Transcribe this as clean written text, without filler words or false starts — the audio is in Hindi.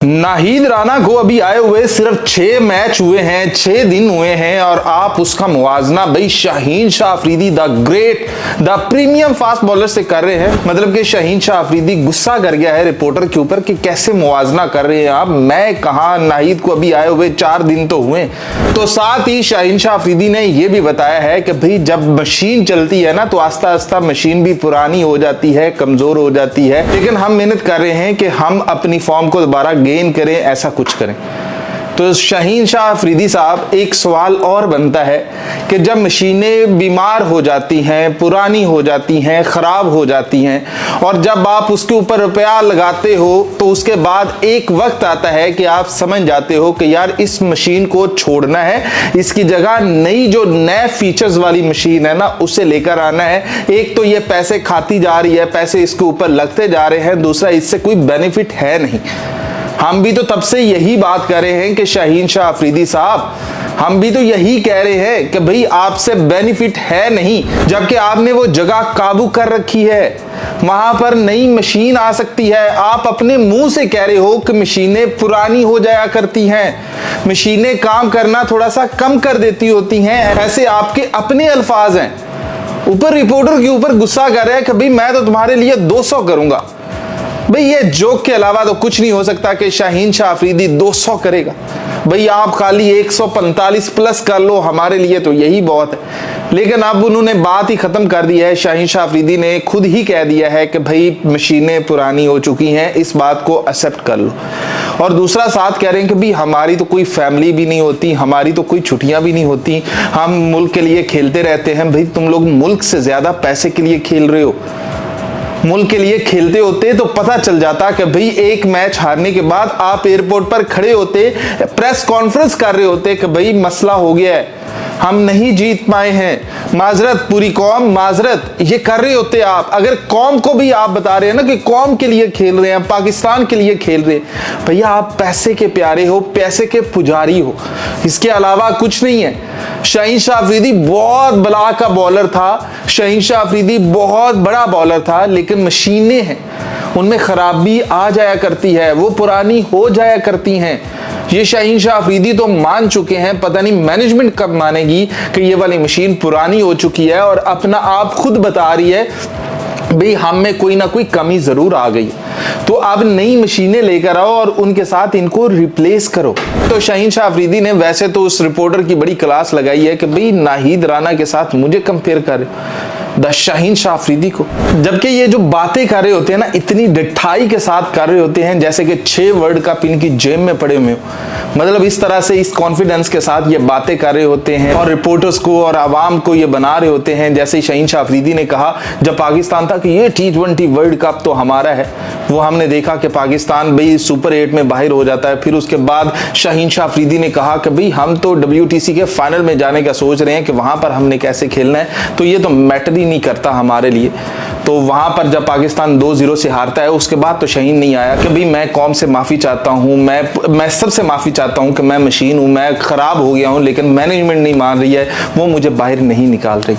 नाहिद राना को अभी आए हुए सिर्फ 6 मैच हुए हैं, 6 दिन हुए हैं और आप उसका मुवाजना भाई Shaheen Shah Afridi the great the premium fast bowler से कर रहे हैं। मतलब कि शाहीन शाह अफरीदी गुस्सा कर गया है रिपोर्टर के ऊपर कि कैसे मुवाजना कर रहे हैं आप, मैं कहा नाहिद को अभी आए हुए 4 दिन तो हुए। तो साथ ही शाहीन शाह अफरीदी ने यह भी बताया है कि भाई जब मशीन चलती है ना तो आस्ता आस्ता मशीन भी पुरानी हो जाती है, कमजोर हो जाती है, लेकिन हम मेहनत कर रहे हैं कि हम अपनी फॉर्म को दोबारा गेन करें, ऐसा कुछ करें। तो शाहीन शाह अफरीदी साहब, एक सवाल और बनता है कि जब मशीनें बीमार हो जाती हैं, पुरानी हो जाती हैं, खराब हो जाती हैं और जब आप उसके ऊपर रुपया लगाते हो तो उसके बाद एक वक्त आता है कि आप समझ जाते हो कि यार इस मशीन को छोड़ना है, इसकी जगह नई जो नए फीचर्स वाली मशीन है ना उसे लेकर आना है। एक तो ये पैसे खाती जा रही है, पैसे इसके ऊपर लगते जा रहे हैं, दूसरा इससे कोई बेनिफिट है नहीं। हम भी तो तब से यही बात कर रहे हैं कि शाहीन शाह अफरीदी साहब, हम भी तो यही कह रहे हैं कि भाई आपसे बेनिफिट है नहीं, जबकि आपने वो जगह काबू कर रखी है, वहां पर नई मशीन आ सकती है। आप अपने मुंह से कह रहे हो कि मशीनें पुरानी हो जाया करती हैं, मशीनें काम करना थोड़ा सा कम कर देती होती हैं, ऐसे आपके अपने अल्फाज हैं। ऊपर रिपोर्टर के ऊपर गुस्सा कर रहे हैं कि भाई मैं तो तुम्हारे लिए 200 करूंगा। भाई ये जोक के अलावा तो कुछ नहीं हो सकता कि शाहीन शाह अफरीदी 200 करेगा। भाई आप खाली 145 प्लस कर लो, हमारे लिए तो यही बहुत है। लेकिन अब उन्होंने बात ही खत्म कर दी है। शाहीन शाह अफरीदी ने खुद ही कह दिया है कि भाई मशीनें पुरानी हो चुकी हैं, इस बात को एक्सेप्ट कर लो। और दूसरा साथ कह रहे हैं कि भाई हमारी तो कोई फैमिली भी नहीं होती, हमारी तो कोई छुट्टियां भी नहीं होती, हम मुल्क के लिए खेलते रहते हैं। भाई तुम लोग मुल्क से ज्यादा पैसे के लिए खेल रहे हो। मुल्क के लिए खेलते होते तो पता चल जाता कि भाई एक मैच हारने के बाद आप एयरपोर्ट पर खड़े होते, प्रेस कॉन्फ्रेंस कर रहे होते कि भाई मसला हो गया है, हम नहीं जीत पाए हैं, माजरत पूरी कौम माजरत, ये कर रहे होते आप। अगर कौम को भी आप बता रहे हैं ना कि कौम के लिए खेल रहे हैं, पाकिस्तान के लिए खेल रहे हैं, भैया आप पैसे के प्यारे हो, पैसे के पुजारी हो, इसके अलावा कुछ नहीं है। शाहीन शाह अफरीदी बहुत बला का बॉलर था, शाहीन शाह अफरीदी बहुत बड़ा बॉलर था, लेकिन मशीनें हैं उनमें खराबी आ जाया करती है, वो पुरानी हो जाया करती हैं। ये शाहीन शाह अफरीदी तो मान चुके हैं, पता नहीं मैनेजमेंट कब मानेगी कि ये वाली मशीन पुरानी हो चुकी है और अपना आप खुद बता रही है भाई हम में कोई ना कोई कमी जरूर आ गई, तो अब नई मशीनें लेकर आओ और उनके साथ इनको रिप्लेस करो। तो शाहीन शाह अफरीदी ने वैसे तो उस रिपोर्टर की बड़ी क्लास लगाई है कि भाई नाहिद राना के साथ मुझे कंपेयर कर द शाहीन शाह अफरीदी को, जबकि ये जो बातें कर रहे होते हैं ना इतनी डिठाई के साथ कर रहे होते हैं जैसे कि 6 वर्ल्ड कप इनकी जेब में पड़े हुए हो। मतलब इस तरह से इस कॉन्फिडेंस के साथ ये बातें कर रहे होते हैं और रिपोर्टर्स को और आवाम को ये बना रहे होते हैं जैसे शाहीन शाह अफरीदी ने कहा जब पाकिस्तान था कि ये T20 वर्ल्ड कप तो हमारा है। वो हमने देखा कि पाकिस्तान भाई सुपर 8 में बाहर हो जाता है। फिर उसके बाद शाहीन शाह अफरीदी ने कहा कि भाई हम तो WTC के फाइनल में जाने का सोच रहे हैं कि वहां पर हमने कैसे खेलना है, तो ये तो मैटर ही नहीं करता हमारे लिए। तो वहां पर जब पाकिस्तान 2-0 से हारता है उसके बाद तो शाहीन नहीं आया कि भाई मैं कौम से माफी चाहता हूं, मैं सबसे माफी चाहता हूं कि मैं मशीन हूं, मैं खराब हो गया हूं, लेकिन मैनेजमेंट नहीं मान रही है, वो मुझे बाहर नहीं निकाल रही।